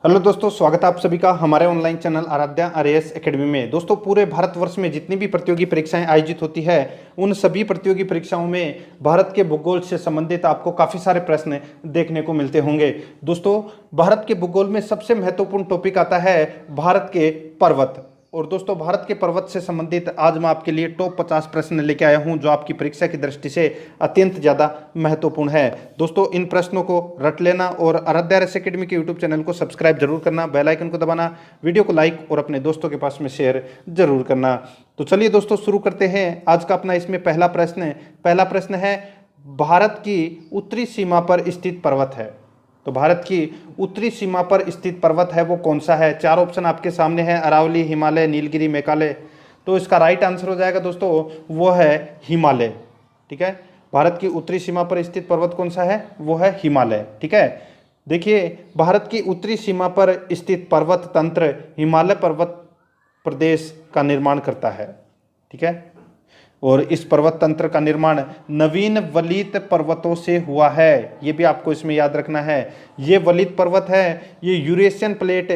Hello दोस्तों, स्वागत है आप सभी का हमारे online channel Aaradhya RAS academy में। दोस्तों, पूरे भारतवर्ष में जितनी भी प्रतियोगी परीक्षाएं आयोजित होती है उन सभी प्रतियोगी परीक्षाओं में भारत के भूगोल से संबंधित आपको काफ़ी सारे प्रश्न देखने को मिलते होंगे। दोस्तों, भारत के भूगोल में सबसे महत्वपूर्ण टॉपिक आता है भारत के पर्वत। और दोस्तों, भारत के पर्वत से संबंधित आज मैं आपके लिए टॉप 50 प्रश्न लेके आया हूं जो आपकी परीक्षा की दृष्टि से अत्यंत ज़्यादा महत्वपूर्ण है। दोस्तों, इन प्रश्नों को रट लेना और आराध्या आरएएस एकेडमी के यूट्यूब चैनल को सब्सक्राइब जरूर करना, बेल आइकन को दबाना, वीडियो को लाइक और अपने दोस्तों के पास में शेयर जरूर करना। तो चलिए दोस्तों, शुरू करते हैं आज का अपना इसमें पहला प्रश्न है भारत की उत्तरी सीमा पर स्थित पर्वत है। तो भारत की उत्तरी सीमा पर स्थित पर्वत है वो कौन सा है? चार ऑप्शन आपके सामने है, अरावली, हिमालय, नीलगिरी, मेघालय। तो इसका राइट आंसर हो जाएगा दोस्तों वो है हिमालय। ठीक है, भारत की उत्तरी सीमा पर स्थित पर्वत कौन सा है? वो है हिमालय। ठीक है, देखिए भारत की उत्तरी सीमा पर स्थित पर्वत तंत्र हिमालय पर्वत प्रदेश का निर्माण करता है। ठीक है, और इस पर्वत तंत्र का निर्माण नवीन वलित पर्वतों से हुआ है। ये भी आपको इसमें याद रखना है। ये वलित पर्वत है, ये यूरेशियन प्लेट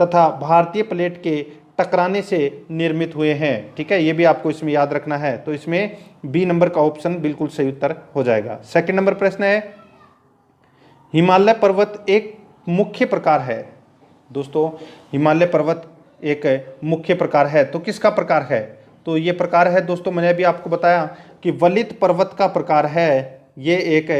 तथा भारतीय प्लेट के टकराने से निर्मित हुए हैं। ठीक है, ये भी आपको इसमें याद रखना है। तो इसमें बी नंबर का ऑप्शन बिल्कुल सही उत्तर हो जाएगा। सेकंड नंबर प्रश्न है हिमालय पर्वत एक मुख्य प्रकार है। दोस्तों, हिमालय पर्वत एक मुख्य प्रकार है तो किसका प्रकार है? तो ये प्रकार है दोस्तों, मैंने अभी आपको बताया कि वलित पर्वत का प्रकार है। ये एक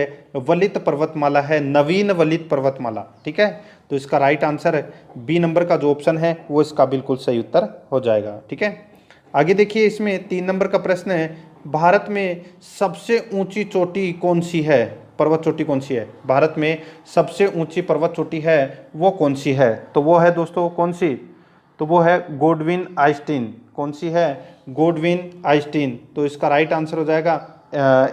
वलित पर्वतमाला है, नवीन वलित पर्वतमाला। ठीक है, तो इसका राइट आंसर बी नंबर का जो ऑप्शन है वो इसका बिल्कुल सही उत्तर हो जाएगा। ठीक है, आगे देखिए, इसमें 3 नंबर का प्रश्न है भारत में सबसे ऊंची चोटी कौन सी है? पर्वत चोटी कौन सी है? भारत में सबसे ऊंची पर्वत चोटी है वो कौन सी है? तो वो है दोस्तों कौन सी? तो वो है गोडविन आइस्टीन। कौन सी है? Godwin Einstein. तो इसका राइट आंसर हो जाएगा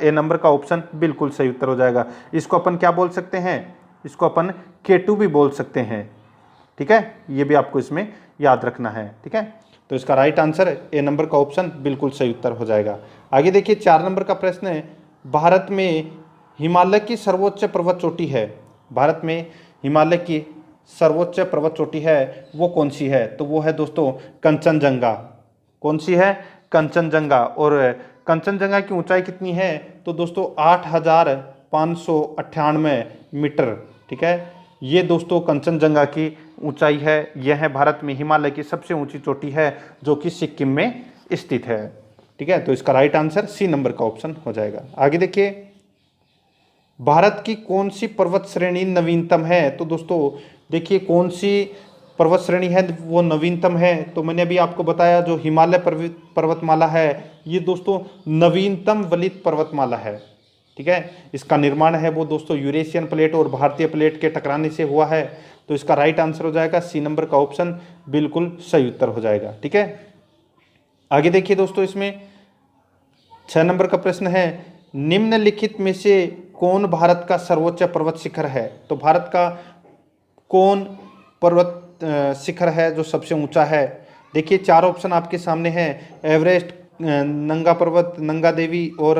ए नंबर का ऑप्शन बिल्कुल सही उत्तर हो जाएगा। इसको अपन क्या बोल सकते हैं? इसको अपन K2 भी बोल सकते हैं। ठीक है, ये भी आपको इसमें याद रखना है। ठीक है, तो इसका राइट आंसर ए नंबर का ऑप्शन बिल्कुल सही उत्तर हो जाएगा। आगे देखिए, 4 नंबर का प्रश्न है भारत में हिमालय की सर्वोच्च पर्वत चोटी है। भारत में हिमालय की सर्वोच्च पर्वत चोटी है वो कौन सी है? तो वो है दोस्तों कंचनजंगा। कौन सी है? कंचनजंगा। और कंचनजंगा की ऊंचाई कितनी है? तो दोस्तों 8,598 मीटर। ठीक है, ये दोस्तों कंचनजंगा की ऊंचाई है। यह है भारत में हिमालय की सबसे ऊंची चोटी है जो कि सिक्किम में स्थित है। ठीक है, तो इसका राइट आंसर सी नंबर का ऑप्शन हो जाएगा। आगे देखिए, भारत की कौन सी पर्वत श्रेणी नवीनतम है? तो दोस्तों देखिए, कौन सी पर्वत श्रेणी है वो नवीनतम है? तो मैंने अभी आपको बताया जो हिमालय पर्वतमाला है ये दोस्तों नवीनतम वलित पर्वतमाला है। ठीक है, इसका निर्माण है वो दोस्तों यूरेशियन प्लेट और भारतीय प्लेट के टकराने से हुआ है। तो इसका राइट आंसर हो जाएगा सी नंबर का ऑप्शन बिल्कुल सही उत्तर हो जाएगा। ठीक है, आगे देखिए दोस्तों, इसमें 6 नंबर का प्रश्न है निम्नलिखित में से कौन भारत का सर्वोच्च पर्वत शिखर है? तो भारत का कौन पर्वत शिखर है जो सबसे ऊंचा है? देखिए, 4 ऑप्शन आपके सामने हैं, एवरेस्ट, नंगा पर्वत, नंगा देवी और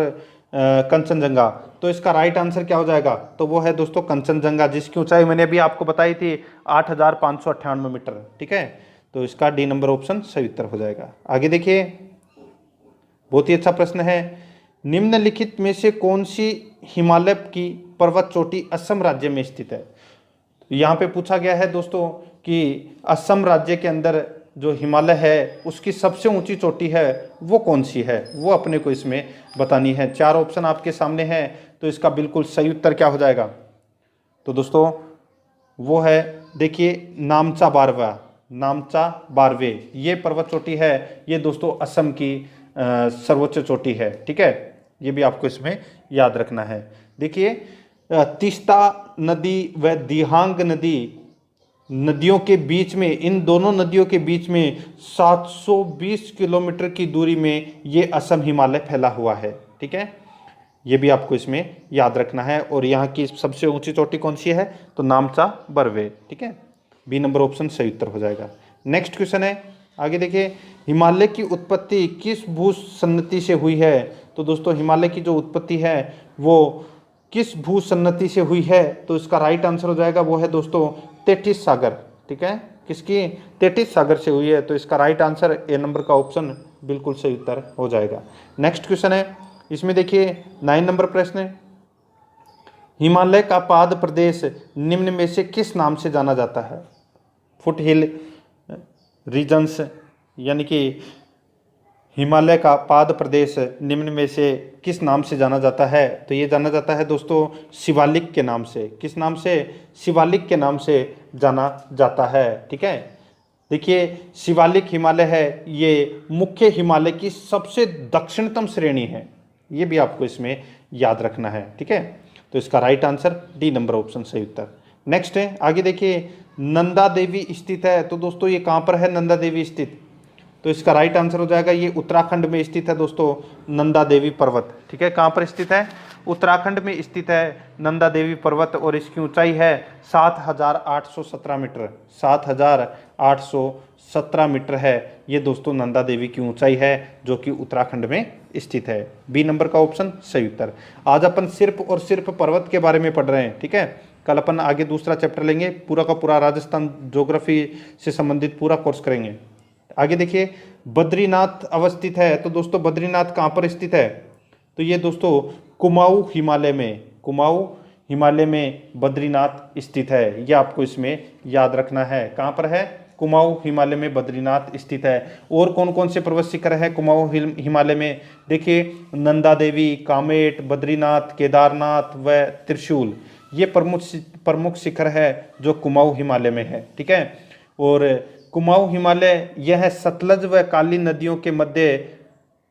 कंचनजंगा। तो इसका राइट आंसर क्या हो जाएगा? तो वो है दोस्तों कंचनजंगा, जिसकी ऊंचाई मैंने अभी आपको बताई थी 8,598 मीटर। ठीक है, तो इसका डी नंबर ऑप्शन सही उत्तर हो जाएगा। आगे देखिए, बहुत ही अच्छा प्रश्न है निम्नलिखित में से कौन सी हिमालय की पर्वत चोटी असम राज्य में स्थित है? यहाँ पे पूछा गया है दोस्तों कि असम राज्य के अंदर जो हिमालय है उसकी सबसे ऊंची चोटी है वो कौन सी है? वो अपने को इसमें बतानी है। 4 ऑप्शन आपके सामने हैं, तो इसका बिल्कुल सही उत्तर क्या हो जाएगा? तो दोस्तों वो है, देखिए, नामचा बारवे ये पर्वत चोटी है। ये दोस्तों असम की सर्वोच्च चोटी है। ठीक है, ये भी आपको इसमें याद रखना है। देखिए, तीस्ता नदी व दिहांग नदी नदियों के बीच में, इन दोनों नदियों के बीच में 720 किलोमीटर की दूरी में ये असम हिमालय फैला हुआ है। ठीक है, ये भी आपको इसमें याद रखना है। और यहाँ की सबसे ऊंची चोटी कौन सी है? तो नामचा बरवे। ठीक है, बी नंबर ऑप्शन सही उत्तर हो जाएगा। नेक्स्ट क्वेश्चन है, आगे देखिए, हिमालय की उत्पत्ति किस भूसन्नति से हुई है? तो दोस्तों हिमालय की जो उत्पत्ति है वो किस भूसन्नति से हुई है? तो इसका राइट आंसर हो जाएगा वो है दोस्तों तेथिस सागर। ठीक है, किसकी? तेटिस सागर से हुई है। तो इसका राइट आंसर ए नंबर का ऑप्शन बिल्कुल सही उत्तर हो जाएगा। नेक्स्ट क्वेश्चन है, इसमें देखिए 9 नंबर प्रश्न है, हिमालय का पाद प्रदेश निम्न में से किस नाम से जाना जाता है? फुट हिल रीजन्स, यानी कि हिमालय का पाद प्रदेश निम्न में से किस नाम से जाना जाता है? तो ये जाना जाता है दोस्तों शिवालिक के नाम से। किस नाम से? शिवालिक के नाम से जाना जाता है। ठीक है, देखिए शिवालिक हिमालय है, ये मुख्य हिमालय की सबसे दक्षिणतम श्रेणी है, ये भी आपको इसमें याद रखना है। ठीक है, तो इसका right answer D number option सही उत्तर। नेक्स्ट है, आगे देखिए नंदा देवी स्थित है। तो दोस्तों ये कहाँ पर है नंदा देवी स्थित? तो इसका राइट आंसर हो जाएगा, ये उत्तराखंड में स्थित है दोस्तों नंदा देवी पर्वत। ठीक है, कहाँ पर स्थित है? उत्तराखंड में स्थित है नंदा देवी पर्वत, और इसकी ऊंचाई है 7,817 मीटर। 7,817 मीटर है ये दोस्तों नंदा देवी की ऊंचाई है, जो कि उत्तराखंड में स्थित है। बी नंबर का ऑप्शन सही उत्तर। आज अपन सिर्फ और सिर्फ पर्वत के बारे में पढ़ रहे हैं। ठीक है, कल अपन आगे दूसरा चैप्टर लेंगे, पूरा का पूरा राजस्थान ज्योग्राफी से संबंधित पूरा कोर्स करेंगे। आगे देखिए बद्रीनाथ अवस्थित है। तो दोस्तों बद्रीनाथ कहाँ पर स्थित है? तो ये दोस्तों कुमाऊं हिमालय में, कुमाऊं हिमालय में बद्रीनाथ स्थित है, ये आपको इसमें याद रखना है। कहाँ पर है? कुमाऊं हिमालय में बद्रीनाथ स्थित है। और कौन कौन से पर्वत शिखर है कुमाऊं हिमालय में? देखिए नंदा देवी, कामेट, बद्रीनाथ, केदारनाथ व त्रिशूल, ये प्रमुख शिखर है जो कुमाऊं हिमालय में है। ठीक है, और कुमाऊं हिमालय यह सतलज व काली नदियों के मध्य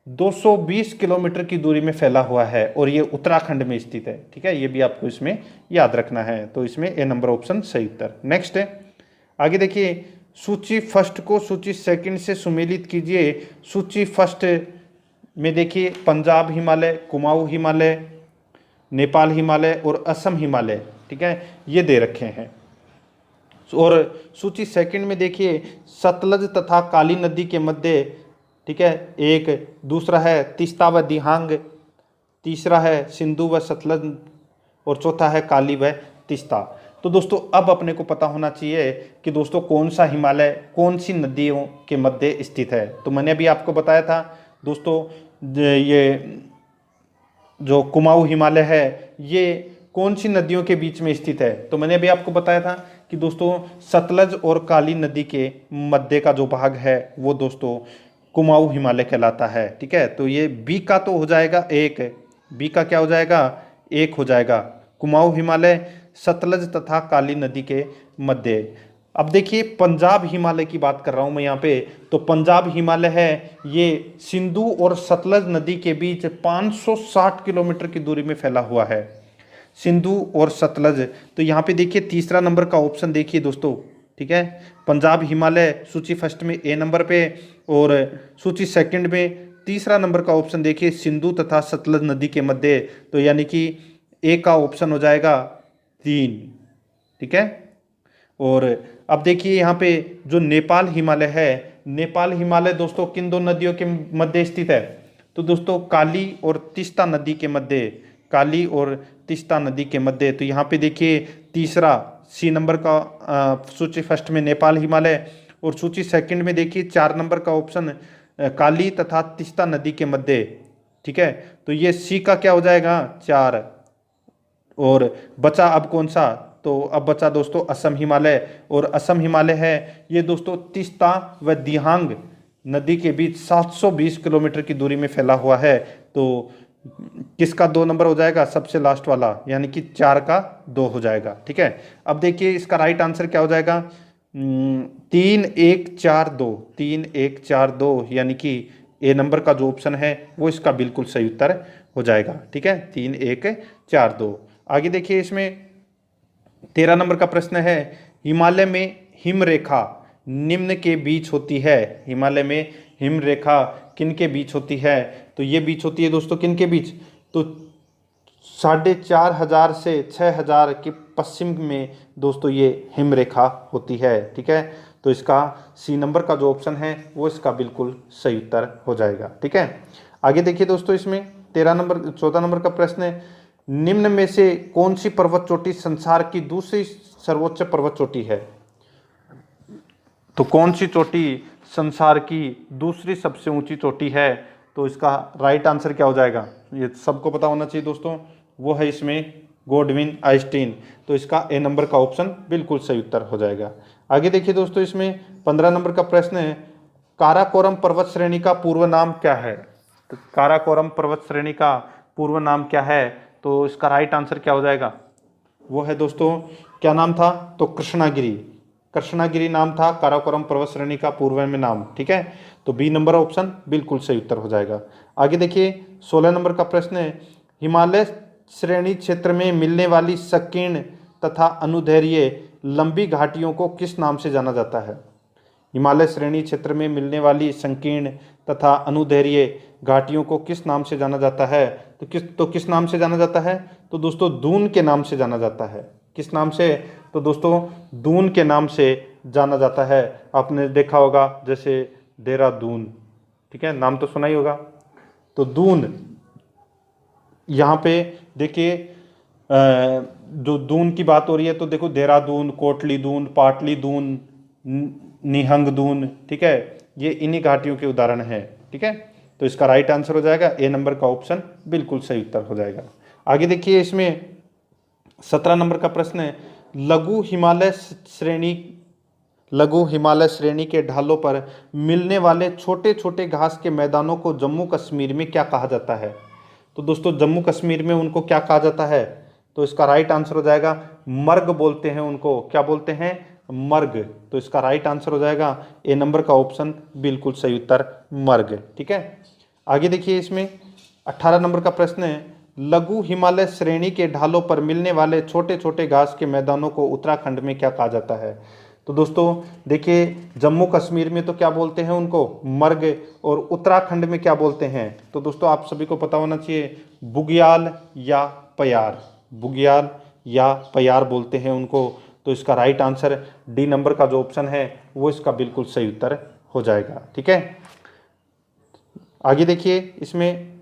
220 किलोमीटर की दूरी में फैला हुआ है, और ये उत्तराखंड में स्थित है। ठीक है, ये भी आपको इसमें याद रखना है। तो इसमें ए नंबर ऑप्शन सही उत्तर। नेक्स्ट है, आगे देखिए सूची फर्स्ट को सूची सेकंड से सुमेलित कीजिए। सूची फर्स्ट में देखिए पंजाब हिमालय, कुमाऊं हिमालय, नेपाल हिमालय और असम हिमालय, ठीक है, ये दे रखे हैं। और सूची सेकंड में देखिए सतलज तथा काली नदी के मध्य, ठीक है, एक दूसरा है तीस्ता व दिहांग, तीसरा है सिंधु व सतलज, और चौथा है काली व तीस्ता। तो दोस्तों अब अपने को पता होना चाहिए कि दोस्तों कौन सा हिमालय कौन सी नदियों के मध्य स्थित है। तो मैंने अभी आपको बताया था दोस्तों, ये जो कुमाऊं हिमालय है ये कौन सी नदियों के बीच में स्थित है? तो मैंने अभी आपको बताया था कि दोस्तों सतलज और काली नदी के मध्य का जो भाग है वो दोस्तों कुमाऊं हिमालय कहलाता है। ठीक है, तो ये बी का तो हो जाएगा एक, बी का क्या हो जाएगा? एक हो जाएगा, कुमाऊं हिमालय सतलज तथा काली नदी के मध्य। अब देखिए पंजाब हिमालय की बात कर रहा हूं मैं यहाँ पे। तो पंजाब हिमालय है ये सिंधु और सतलज नदी के बीच 560 किलोमीटर की दूरी में फैला हुआ है, सिंधु और सतलज। तो यहाँ पे देखिए तीसरा नंबर का ऑप्शन देखिए दोस्तों, ठीक है, पंजाब हिमालय सूची फर्स्ट में ए नंबर पे, और सूची सेकंड में तीसरा नंबर का ऑप्शन देखिए सिंधु तथा सतलज नदी के मध्य। तो यानी कि ए का ऑप्शन हो जाएगा 3। ठीक है, और अब देखिए यहाँ पे जो नेपाल हिमालय है, नेपाल हिमालय दोस्तों किन दो नदियों के मध्य स्थित है? तो दोस्तों काली और तीस्ता नदी के मध्य, काली और तीस्ता नदी के मध्य। तो यहाँ पे देखिए तीसरा सी नंबर का सूची फर्स्ट में नेपाल हिमालय, और सूची सेकंड में देखिए 4 नंबर का ऑप्शन काली तथा तीस्ता नदी के मध्य। ठीक है, तो ये सी का क्या हो जाएगा? 4। और बचा अब कौन सा? तो अब बचा दोस्तों असम हिमालय, और असम हिमालय है ये दोस्तों तीस्ता व दिहांग नदी के बीच 720 किलोमीटर की दूरी में फैला हुआ है। तो किसका 2 नंबर हो जाएगा? सबसे लास्ट वाला, यानी कि 4 का 2 हो जाएगा। ठीक है, अब देखिए इसका राइट आंसर क्या हो जाएगा? 3 1 4 2, 3 1 4 2, यानी कि ए नंबर का जो ऑप्शन है वो इसका बिल्कुल सही उत्तर हो जाएगा। ठीक है, 3 1 4 2। आगे देखिए इसमें 13 नंबर का प्रश्न है, हिमालय में हिम रेखा निम्न के बीच होती है। हिमालय में हिम रेखा किन के बीच होती है? तो ये बीच होती है दोस्तों किन के बीच? तो 4,500 से 6,000 के पश्चिम में दोस्तों ये हिम रेखा होती है। ठीक है, तो इसका सी नंबर का जो ऑप्शन है वो इसका बिल्कुल सही उत्तर हो जाएगा। ठीक है, आगे देखिए दोस्तों इसमें 14 नंबर का प्रश्न है, निम्न में से कौन सी पर्वत चोटी संसार की दूसरी सर्वोच्च पर्वत चोटी है? तो कौन सी चोटी संसार की दूसरी सबसे ऊंची चोटी है? तो इसका राइट आंसर क्या हो जाएगा? ये सबको पता होना चाहिए दोस्तों, वो है इसमें गोडविन आइंस्टीन। तो इसका ए नंबर का ऑप्शन बिल्कुल सही उत्तर हो जाएगा। आगे देखिए दोस्तों, इसमें 15 नंबर का प्रश्न है, काराकोरम पर्वत श्रेणी का पूर्व नाम क्या है? तो काराकोरम पर्वत श्रेणी का पूर्व नाम क्या है? तो इसका राइट आंसर क्या हो जाएगा? वो है दोस्तों, क्या नाम था? तो कृष्णागिरी। कृष्णागिरी नाम था काराकोरम पर्वत श्रेणी का पूर्व में नाम। ठीक है, तो बी नंबर ऑप्शन बिल्कुल सही उत्तर हो जाएगा। आगे देखिए 16 नंबर का प्रश्न है, हिमालय श्रेणी क्षेत्र में मिलने वाली संकीर्ण तथा अनुदैर्घ्य लंबी घाटियों को किस नाम से जाना जाता है? हिमालय श्रेणी क्षेत्र में मिलने वाली संकीर्ण तथा अनुदैर्घ्य घाटियों को किस नाम से जाना जाता है? तो किस नाम से जाना जाता है? तो दोस्तों दून के नाम से जाना जाता है। किस नाम से? तो दोस्तों दून के नाम से जाना जाता है। आपने देखा होगा जैसे देहरादून, ठीक है, नाम तो सुना ही होगा। तो दून, यहाँ पे देखिए जो दून की बात हो रही है, तो देखो देहरादून, कोटली दून, पाटली दून, निहंग दून, ठीक है, ये इन्हीं घाटियों के उदाहरण हैं। ठीक है, तो इसका राइट आंसर हो जाएगा ए नंबर का ऑप्शन बिल्कुल सही उत्तर हो जाएगा। आगे देखिए इसमें 17 नंबर का प्रश्न है, लघु हिमालय श्रेणी के ढालों पर मिलने वाले छोटे छोटे घास के मैदानों को जम्मू कश्मीर में क्या कहा जाता है? तो दोस्तों जम्मू कश्मीर में उनको क्या कहा जाता है? तो इसका राइट आंसर हो जाएगा मर्ग बोलते हैं उनको। क्या बोलते हैं? मर्ग। तो इसका राइट आंसर हो जाएगा ए नंबर का ऑप्शन बिल्कुल सही उत्तर, मर्ग। ठीक है, आगे देखिए इसमें 18 नंबर का प्रश्न है, लघु हिमालय श्रेणी के ढालों पर मिलने वाले छोटे छोटे घास के मैदानों को उत्तराखंड में क्या कहा जाता है? तो दोस्तों देखिए जम्मू कश्मीर में तो क्या बोलते हैं उनको? मर्ग। और उत्तराखंड में क्या बोलते हैं? तो दोस्तों आप सभी को पता होना चाहिए, बुग्याल या पयार। बुग्याल या पयार बोलते हैं उनको। तो इसका राइट आंसर डी नंबर का जो ऑप्शन है वो इसका बिल्कुल सही उत्तर हो जाएगा। ठीक है, आगे देखिए इसमें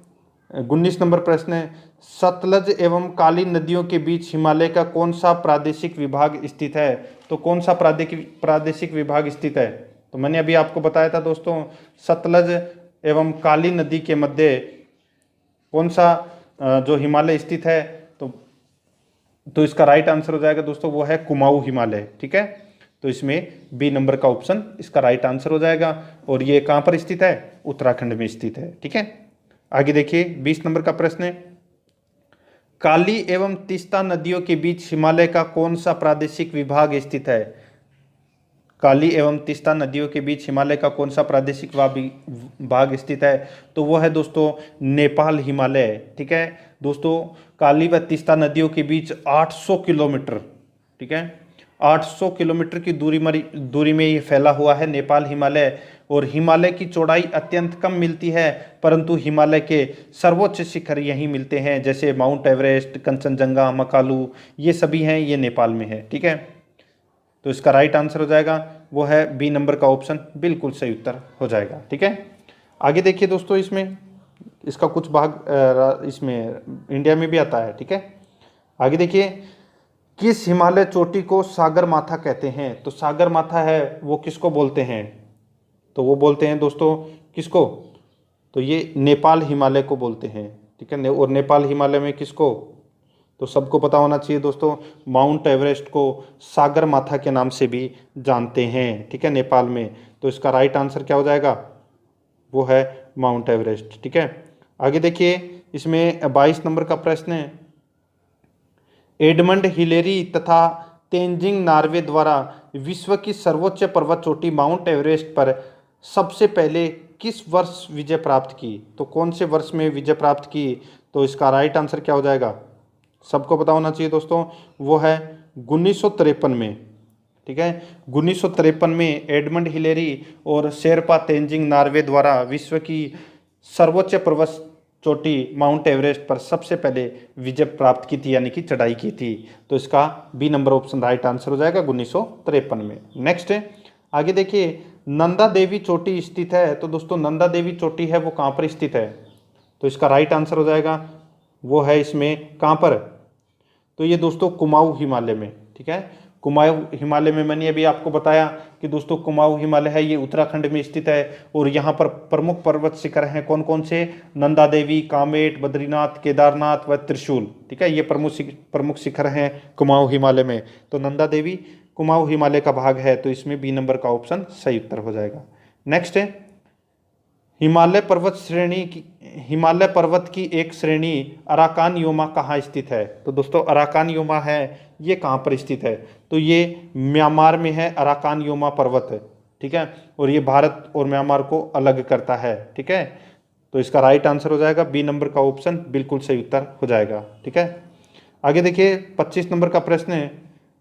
19 नंबर प्रश्न है, सतलज एवं काली नदियों के बीच हिमालय का कौन सा प्रादेशिक विभाग स्थित है? तो कौन सा प्रादेशिक विभाग स्थित है? तो मैंने अभी आपको बताया था दोस्तों, सतलज एवं काली नदी के मध्य कौन सा जो हिमालय स्थित है? तो इसका राइट आंसर हो जाएगा दोस्तों, वो है कुमाऊं हिमालय। ठीक है, तो इसमें बी नंबर का ऑप्शन इसका राइट आंसर हो जाएगा। और ये कहाँ पर स्थित है? उत्तराखंड में स्थित है। ठीक है, आगे देखिए 20 नंबर का प्रश्न है, काली एवं तीस्ता नदियों के बीच हिमालय का कौन सा प्रादेशिक विभाग स्थित है? काली एवं तीस्ता नदियों के बीच हिमालय का कौन सा प्रादेशिक भाग स्थित है? तो वो है दोस्तों नेपाल हिमालय। ठीक है दोस्तों, काली व तीस्ता नदियों के बीच 800 किलोमीटर, ठीक है, 800 किलोमीटर की दूरी में ये फैला हुआ है नेपाल हिमालय। और हिमालय की चौड़ाई अत्यंत कम मिलती है, परंतु हिमालय के सर्वोच्च शिखर यहीं मिलते हैं, जैसे माउंट एवरेस्ट, कंचनजंगा, मकालू, ये सभी हैं, ये नेपाल में है। ठीक है, तो इसका राइट आंसर हो जाएगा वो है बी नंबर का ऑप्शन बिल्कुल सही उत्तर हो जाएगा। ठीक है, आगे देखिए दोस्तों, इसमें इसका कुछ भाग इसमें इंडिया में भी आता है। ठीक है, आगे देखिए, किस हिमालय चोटी को सागर माथा कहते हैं? तो सागर माथा है वो किसको बोलते हैं? तो वो बोलते हैं दोस्तों किसको? तो ये नेपाल हिमालय को बोलते हैं। ठीक है, और नेपाल हिमालय में किसको? तो सबको पता होना चाहिए दोस्तों, माउंट एवरेस्ट को सागर माथा के नाम से भी जानते हैं। ठीक है, नेपाल में। तो इसका राइट आंसर क्या हो जाएगा? वो है माउंट एवरेस्ट। ठीक है, आगे देखिए इसमें 22 नंबर का प्रश्न है, एडमंड हिलेरी तथा तेंजिंग नार्वे द्वारा विश्व की सर्वोच्च पर्वत चोटी माउंट एवरेस्ट पर सबसे पहले किस वर्ष विजय प्राप्त की? तो कौन से वर्ष में विजय प्राप्त की? तो इसका राइट आंसर क्या हो जाएगा? सबको पता होना चाहिए दोस्तों, वो है 1953 में। ठीक है, 1953 में एडमंड हिलेरी और शेरपा तेंजिंग नार्वे द्वारा विश्व की सर्वोच्च पर्वत चोटी माउंट एवरेस्ट पर सबसे पहले विजय प्राप्त की थी, यानी कि चढ़ाई की थी। तो इसका B number option right answer हो जाएगा 1953 में। नेक्स्ट है, आगे देखिए, नंदा देवी चोटी स्थित है। तो दोस्तों नंदा देवी चोटी है वो कहाँ पर स्थित है? तो इसका राइट आंसर हो जाएगा वो है इसमें कहाँ पर? तो ये दोस्तों कुमाऊं हिमालय में। ठीक है, कुमाऊं हिमालय में मैंने अभी आपको बताया कि दोस्तों कुमाऊं हिमालय है, ये उत्तराखंड में स्थित है और यहाँ पर प्रमुख पर्वत शिखर हैं कौन कौन से, नंदा देवी, कामेट, बद्रीनाथ, केदारनाथ व त्रिशूल। ठीक है, ये प्रमुख शिखर हैं कुमाऊं हिमालय में। तो नंदा देवी कुमाऊं हिमालय का भाग है, तो इसमें बी नंबर का ऑप्शन सही उत्तर हो जाएगा। नेक्स्ट है हिमालय पर्वत की एक श्रेणी अराकान योमा कहाँ स्थित है। तो दोस्तों अराकान योमा है ये कहाँ पर स्थित है, तो ये म्यांमार में है अराकान योमा पर्वत है। ठीक है, और ये भारत और म्यांमार को अलग करता है। ठीक है, तो इसका राइट आंसर हो जाएगा बी नंबर का ऑप्शन बिल्कुल सही उत्तर हो जाएगा। ठीक है, आगे देखिए 25 नंबर का प्रश्न है,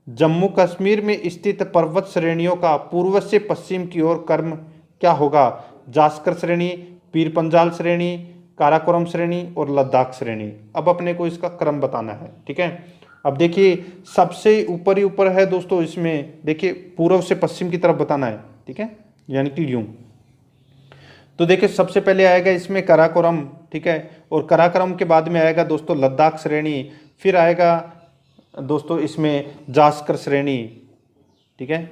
जम्मू कश्मीर में स्थित पर्वत श्रेणियों का पूर्व से पश्चिम की ओर क्रम क्या होगा। जास्कर श्रेणी, पीर पंजाल श्रेणी, काराकोरम श्रेणी और लद्दाख श्रेणी। अब अपने को इसका क्रम बताना है। ठीक है, अब देखिए सबसे ऊपर ही ऊपर है दोस्तों, इसमें देखिए पूर्व से पश्चिम की तरफ बताना है। ठीक है, यानी कि यूं। तो देखिए सबसे पहले आएगा इसमें काराकोरम। ठीक है, और काराकोरम के बाद में आएगा दोस्तों लद्दाख श्रेणी, फिर आएगा दोस्तों इसमें जास्कर श्रेणी। ठीक है,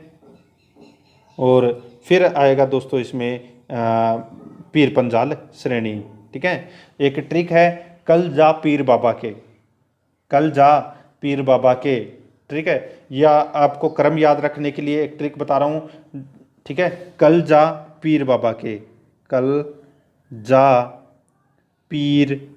और फिर आएगा दोस्तों इसमें पीर पंजाल श्रेणी। ठीक है, एक ट्रिक है, कल जा पीर बाबा के, कल जा पीर बाबा के। ठीक है, या आपको क्रम याद रखने के लिए एक ट्रिक बता रहा हूँ। ठीक है, कल जा पीर बाबा के, कल जा पीर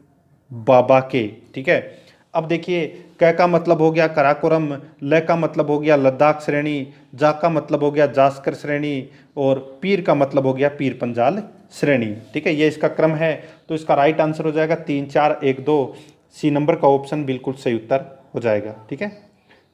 बाबा के। ठीक है, अब देखिए क का मतलब हो गया काराकोरम, ल का मतलब हो गया लद्दाख श्रेणी, जा का मतलब हो गया जास्कर श्रेणी और पीर का मतलब हो गया पीर पंजाल श्रेणी। ठीक है, ये इसका क्रम है। तो इसका राइट आंसर हो जाएगा 3, 4, 1, 2, सी नंबर का ऑप्शन बिल्कुल सही उत्तर हो जाएगा। ठीक है,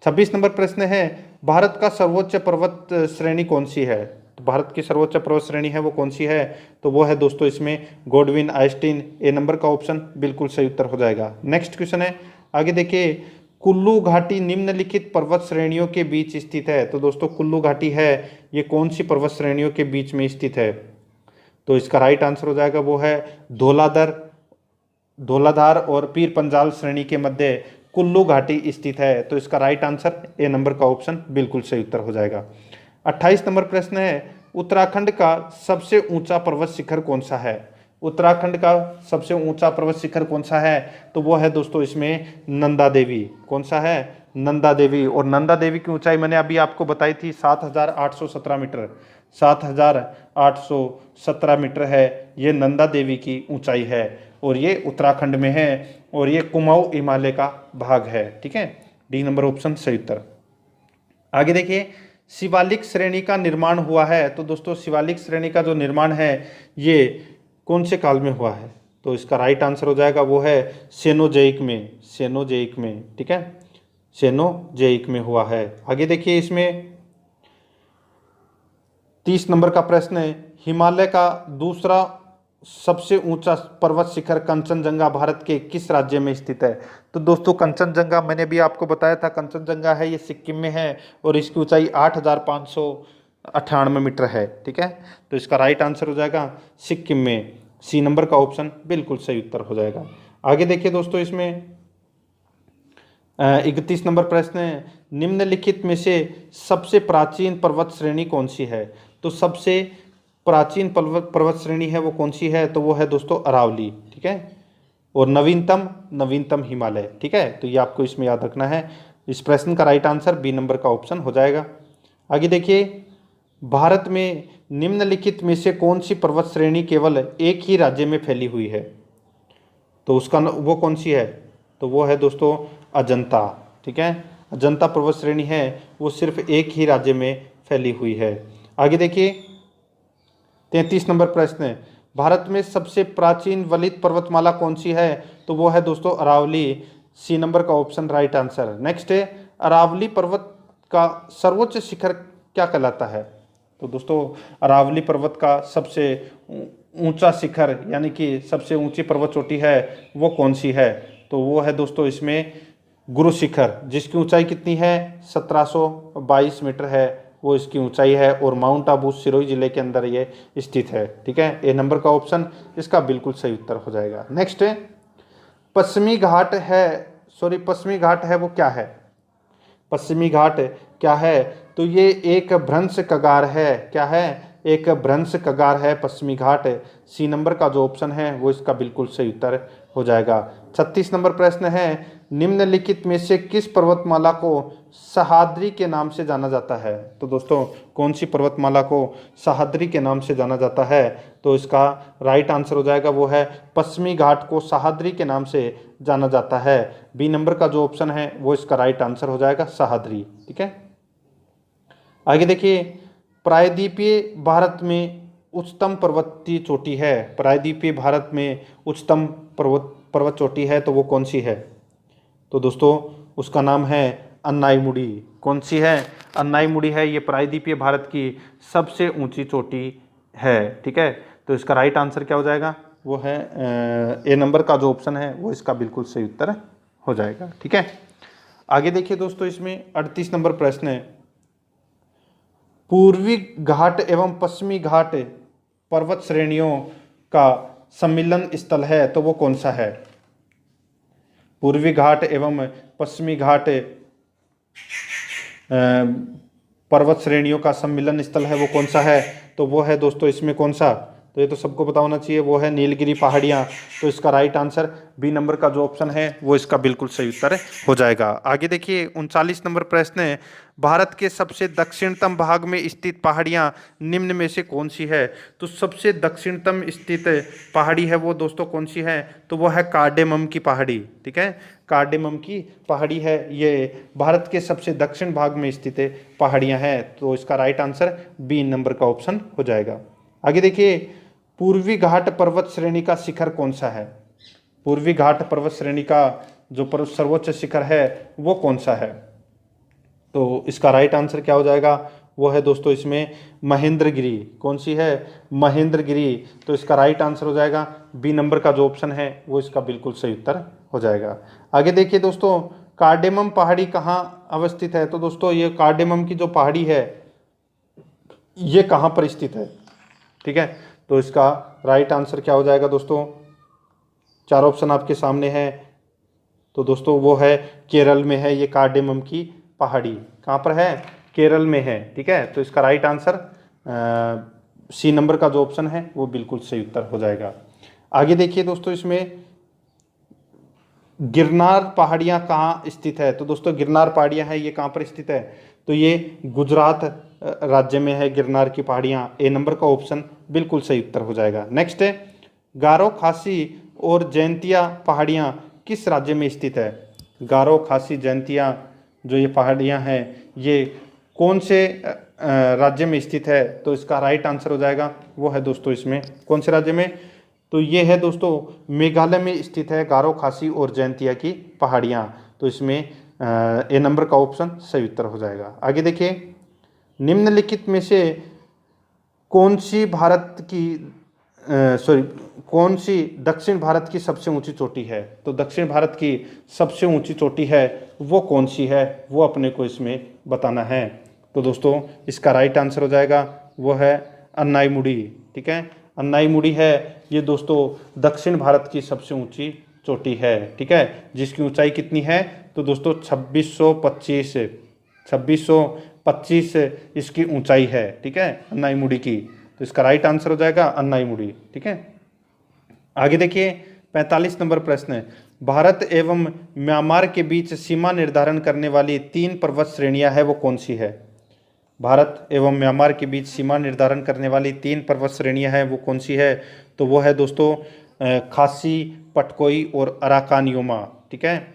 26 नंबर प्रश्न है, भारत का सर्वोच्च पर्वत श्रेणी कौन सी है। तो भारत की सर्वोच्च पर्वत श्रेणी है वो कौन सी है, तो वो है दोस्तों इसमें गोडविन आइस्टीन, ए नंबर का ऑप्शन बिल्कुल सही उत्तर हो जाएगा। नेक्स्ट क्वेश्चन है, आगे देखिए कुल्लू घाटी निम्नलिखित पर्वत श्रेणियों के बीच स्थित है। तो दोस्तों कुल्लू घाटी है ये कौन सी पर्वत श्रेणियों के बीच में स्थित है, तो इसका राइट आंसर हो जाएगा वो है धौलाधार और पीर पंजाल श्रेणी के मध्य कुल्लू घाटी स्थित है। तो इसका राइट आंसर ए नंबर का ऑप्शन बिल्कुल सही उत्तर हो जाएगा। 28 नंबर प्रश्न है, उत्तराखंड का सबसे ऊंचा पर्वत शिखर कौन सा है। उत्तराखंड का सबसे ऊंचा पर्वत शिखर कौन सा है, तो वो है दोस्तों इसमें नंदा देवी। कौन सा है, नंदा देवी। और नंदा देवी की ऊंचाई मैंने अभी आपको बताई थी 7,817 मीटर, 7,817 मीटर है ये नंदा देवी की ऊंचाई है और ये उत्तराखंड में है और ये कुमाऊं हिमालय का भाग है। ठीक है, डी नंबर ऑप्शन सही उत्तर। आगे देखिए शिवालिक श्रेणी का निर्माण हुआ है। तो दोस्तों शिवालिक श्रेणी का जो निर्माण है ये कौन से काल में हुआ है, तो इसका राइट आंसर हो जाएगा वो है सेनोजोइक में, सेनोजोइक में। ठीक है, सेनोजोइक में हुआ है। आगे देखिए इसमें 30 नंबर का प्रश्न है, हिमालय का दूसरा सबसे ऊंचा पर्वत शिखर कंचनजंगा भारत के किस राज्य में स्थित है। तो दोस्तों कंचनजंगा मैंने भी आपको बताया था, कंचनजंगा है ये सिक्किम में है और इसकी ऊंचाई 8,598 मीटर है। ठीक है, तो इसका राइट आंसर हो जाएगा सिक्किम में, सी नंबर का ऑप्शन बिल्कुल सही उत्तर हो जाएगा। आगे देखिए दोस्तों इसमें 31 नंबर प्रश्न है, निम्नलिखित में से सबसे प्राचीन पर्वत श्रेणी कौन सी है। तो सबसे प्राचीन पर्वत श्रेणी है वो कौन सी है, तो वो है दोस्तों अरावली। ठीक है, और नवीनतम हिमालय। ठीक है, तो ये आपको इसमें याद रखना है। इस प्रश्न का राइट आंसर बी नंबर का ऑप्शन हो जाएगा। आगे देखिए भारत में निम्नलिखित में से कौन सी पर्वत श्रेणी केवल एक ही राज्य में फैली हुई है, तो उसका वो कौन सी है, तो वो है दोस्तों अजंता। ठीक है, अजंता पर्वत श्रेणी है वो सिर्फ एक ही राज्य में फैली हुई है। आगे देखिए 33 नंबर प्रश्न है, भारत में सबसे प्राचीन वलित पर्वतमाला कौन सी है, तो वो है दोस्तों अरावली, सी नंबर का ऑप्शन राइट आंसर। नेक्स्ट है अरावली पर्वत का सर्वोच्च शिखर क्या कहलाता है। तो दोस्तों अरावली पर्वत का सबसे ऊंचा शिखर यानी कि सबसे ऊंची पर्वत चोटी है वो कौन सी है, तो वो है दोस्तों इसमें गुरु शिखर, जिसकी ऊंचाई कितनी है 1722 मीटर है वो इसकी ऊंचाई है और माउंट आबू सिरोही जिले के अंदर ये स्थित है। ठीक है, ए नंबर का ऑप्शन इसका बिल्कुल सही उत्तर हो जाएगा। नेक्स्ट है पश्चिमी घाट है वो क्या है। पश्चिमी घाट क्या है, तो ये एक भ्रंश कगार है। क्या है, एक भ्रंश कगार है पश्चिमी घाट। सी नंबर का जो ऑप्शन है वो इसका बिल्कुल सही उत्तर हो जाएगा। 36 नंबर प्रश्न है, निम्नलिखित में से किस पर्वतमाला को सह्याद्री के नाम से जाना जाता है। तो दोस्तों कौन सी पर्वतमाला को सह्याद्री के नाम से जाना जाता है, तो इसका राइट आंसर हो जाएगा वो है पश्चिमी घाट को सह्याद्री के नाम से जाना जाता है। बी नंबर का जो ऑप्शन है वो इसका राइट आंसर हो जाएगा सह्याद्री। ठीक है, आगे देखिए, प्रायद्वीपीय भारत में उच्चतम पर्वतीय चोटी है। प्रायद्वीपीय भारत में उच्चतम पर्वत चोटी है तो वो कौन सी है, तो दोस्तों उसका नाम है अन्नाईमुड़ी। कौन सी है, अन्नाईमुड़ी है। ये प्रायद्वीपीय भारत की सबसे ऊंची चोटी है। ठीक है, तो इसका राइट आंसर क्या हो जाएगा, वो है ए नंबर का जो ऑप्शन है वो इसका बिल्कुल सही उत्तर हो जाएगा। ठीक है, आगे देखिए दोस्तों, इसमें 38 नंबर प्रश्न है, पूर्वी घाट एवं पश्चिमी घाट पर्वत श्रेणियों का सम्मिलन स्थल है तो वो कौन सा है। पूर्वी घाट एवं पश्चिमी घाट पर्वत श्रेणियों का सम्मिलन स्थल है वो कौन सा है, तो वो है दोस्तों इसमें कौन सा, तो ये तो सबको पता होना चाहिए, वो है नीलगिरी पहाड़ियाँ। तो इसका राइट आंसर बी नंबर का जो ऑप्शन है वो इसका बिल्कुल सही उत्तर हो जाएगा। आगे देखिए 39 नंबर प्रश्न है, भारत के सबसे दक्षिणतम भाग में स्थित पहाड़ियाँ निम्न में से कौन सी है। तो सबसे दक्षिणतम स्थित पहाड़ी है वो दोस्तों कौन सी है, तो वो है कार्डेमम की पहाड़ी। ठीक है, कार्डेमम की पहाड़ी है, ये भारत के सबसे दक्षिण भाग में स्थित पहाड़ियाँ हैं। तो इसका राइट आंसर बी नंबर का ऑप्शन हो जाएगा। आगे देखिए, पूर्वी घाट पर्वत श्रेणी का शिखर कौन सा है। पूर्वी घाट पर्वत श्रेणी का जो सर्वोच्च शिखर है वो कौन सा है, तो इसका राइट आंसर क्या हो जाएगा, वो है दोस्तों इसमें महेंद्रगिरी। कौन सी है, महेंद्रगिरी। तो इसका राइट आंसर हो जाएगा बी नंबर का जो ऑप्शन है वो इसका बिल्कुल सही उत्तर हो जाएगा। आगे देखिए दोस्तों, कार्डेमम पहाड़ी कहाँ अवस्थित है। तो दोस्तों ये कार्डेमम की जो पहाड़ी है ये कहाँ पर स्थित है। ठीक है, तो इसका राइट आंसर क्या हो जाएगा दोस्तों, चार ऑप्शन आपके सामने है, तो दोस्तों वो है केरल में है ये कार्डेमम की पहाड़ी। कहाँ पर है, केरल में है। ठीक है, तो इसका राइट आंसर सी नंबर का जो ऑप्शन है वो बिल्कुल सही उत्तर हो जाएगा। आगे देखिए दोस्तों, इसमें गिरनार पहाड़ियाँ कहाँ स्थित है। तो दोस्तों गिरनार पहाड़ियाँ हैं ये कहाँ पर स्थित है, तो ये गुजरात राज्य में है गिरनार की पहाड़ियाँ। ए नंबर का ऑप्शन बिल्कुल सही उत्तर हो जाएगा। नेक्स्ट है, गारो खासी और जयंतिया पहाड़ियाँ किस राज्य में स्थित है। गारो खासी जयंतिया जो ये पहाड़ियाँ हैं ये कौन से राज्य में स्थित है, तो इसका राइट आंसर हो जाएगा वो है दोस्तों इसमें कौन से राज्य में, तो ये है दोस्तों मेघालय में स्थित है गारो खासी और जयंतिया की पहाड़ियाँ। तो इसमें ए नंबर का ऑप्शन सही उत्तर हो जाएगा। आगे देखिए, निम्नलिखित में से कौन सी कौन सी दक्षिण भारत की सबसे ऊंची चोटी है। तो दक्षिण भारत की सबसे ऊंची चोटी है वो कौन सी है, वो अपने को इसमें बताना है। तो दोस्तों इसका राइट आंसर हो जाएगा वो है अन्नाईमुड़ी। ठीक है, अन्नाईमुड़ी है ये दोस्तों दक्षिण भारत की सबसे ऊंची चोटी है। ठीक है, जिसकी ऊंचाई कितनी है, तो दोस्तों 2625 इसकी ऊंचाई है। ठीक है, अन्नाईमुड़ी की, तो इसका राइट आंसर हो जाएगा अन्नाईमुड़ी। ठीक है, आगे देखिए 45 नंबर प्रश्न है, भारत एवं म्यांमार के बीच सीमा निर्धारण करने वाली 3 पर्वत श्रेणियां है वो कौन सी है। भारत एवं म्यांमार के बीच सीमा निर्धारण करने वाली 3 पर्वत श्रेणियां हैं वो कौन सी है, तो वो है दोस्तों खासी, पटकोई और अराकान योमा। ठीक है,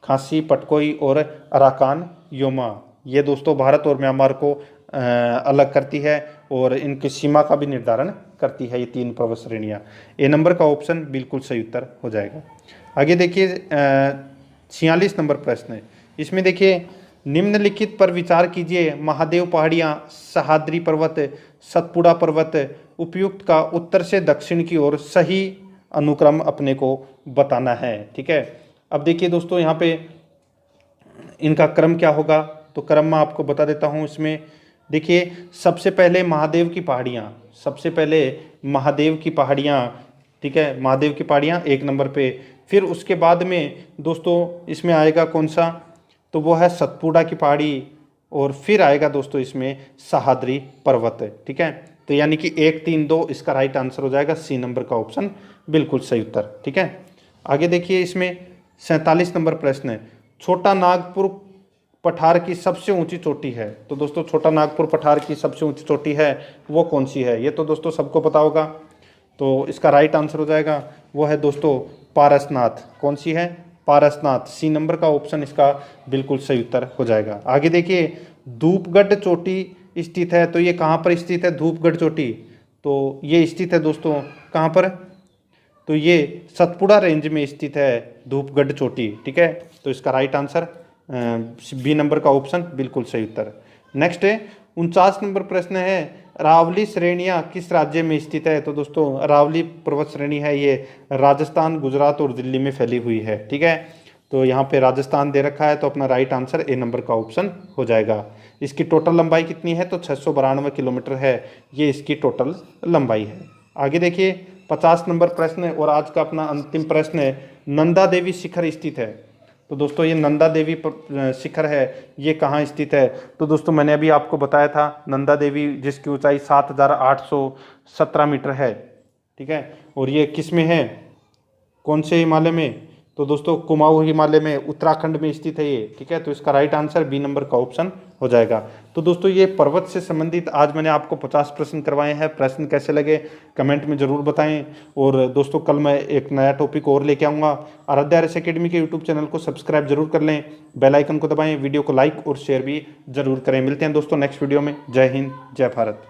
खासी, पटकोई और अराकान योमा ये दोस्तों भारत और म्यांमार को अलग करती है और इनकी सीमा का भी निर्धारण करती है ये 3 पर्वत श्रेणियाँ। ए नंबर का ऑप्शन बिल्कुल सही उत्तर हो जाएगा। आगे देखिए 46 नंबर प्रश्न है, इसमें देखिए निम्नलिखित पर विचार कीजिए, महादेव पहाड़ियाँ, सह्याद्री पर्वत, सतपुड़ा पर्वत उपयुक्त का उत्तर से दक्षिण की ओर सही अनुक्रम अपने को बताना है। ठीक है, अब देखिए दोस्तों यहाँ पे इनका क्रम क्या होगा, तो क्रम मैं आपको बता देता हूँ। इसमें देखिए सबसे पहले महादेव की पहाड़ियाँ, सबसे पहले महादेव की पहाड़ियाँ। ठीक है, महादेव की पहाड़ियाँ 1 नंबर पे, फिर उसके बाद में दोस्तों इसमें आएगा कौन सा, तो वो है सतपुड़ा की पहाड़ी। और फिर आएगा दोस्तों इसमें सह्याद्री पर्वत, ठीक है। तो यानी कि 1, 3, 2 इसका राइट आंसर हो जाएगा सी नंबर का ऑप्शन बिल्कुल सही उत्तर, ठीक है। आगे देखिए इसमें 47 नंबर प्रश्न है, छोटा नागपुर पठार की सबसे ऊंची चोटी है। तो दोस्तों छोटा नागपुर पठार की सबसे ऊंची चोटी है वो कौन सी है, ये तो दोस्तों सबको पता होगा। तो इसका राइट आंसर हो जाएगा वो है दोस्तों पारसनाथ। कौन सी है, पारसनाथ। सी नंबर का ऑप्शन इसका बिल्कुल सही उत्तर हो जाएगा। आगे देखिए धूपगढ़ चोटी स्थित है, तो ये कहाँ पर स्थित है धूपगढ़ चोटी, तो ये स्थित है दोस्तों कहाँ पर, तो ये सतपुड़ा रेंज में स्थित है धूपगढ़ चोटी, ठीक है। तो इसका राइट आंसर बी नंबर का ऑप्शन बिल्कुल सही उत्तर। नेक्स्ट है 49 नंबर प्रश्न है, अरावली श्रेणियाँ किस राज्य में स्थित है। तो दोस्तों अरावली पर्वत श्रेणी है ये राजस्थान, गुजरात और दिल्ली में फैली हुई है, ठीक है। तो यहाँ पे राजस्थान दे रखा है, तो अपना राइट आंसर ए नंबर का ऑप्शन हो जाएगा। इसकी टोटल लंबाई कितनी है, तो 692 किलोमीटर है, ये इसकी टोटल लंबाई है। आगे देखिए 50 नंबर प्रश्न है और आज का अपना अंतिम प्रश्न है, नंदा देवी शिखर स्थित है। तो दोस्तों ये नंदा देवी शिखर है, ये कहाँ स्थित है। तो दोस्तों मैंने अभी आपको बताया था नंदा देवी जिसकी ऊंचाई 7817 मीटर है, ठीक है। और ये किस में है, कौन से हिमालय में, तो दोस्तों कुमाऊं हिमालय में उत्तराखंड में स्थित है ये, ठीक है। तो इसका राइट आंसर बी नंबर का ऑप्शन हो जाएगा। तो दोस्तों ये पर्वत से संबंधित आज मैंने आपको 50 प्रश्न करवाए हैं। प्रश्न कैसे लगे कमेंट में ज़रूर बताएं। और दोस्तों कल मैं एक नया टॉपिक और लेके आऊँगा। आराध्या आरएस एकेडमी के यूट्यूब चैनल को सब्सक्राइब जरूर कर लें, बेल आइकन को दबाएं, वीडियो को लाइक और शेयर भी जरूर करें। मिलते हैं दोस्तों नेक्स्ट वीडियो में। जय हिंद, जय भारत।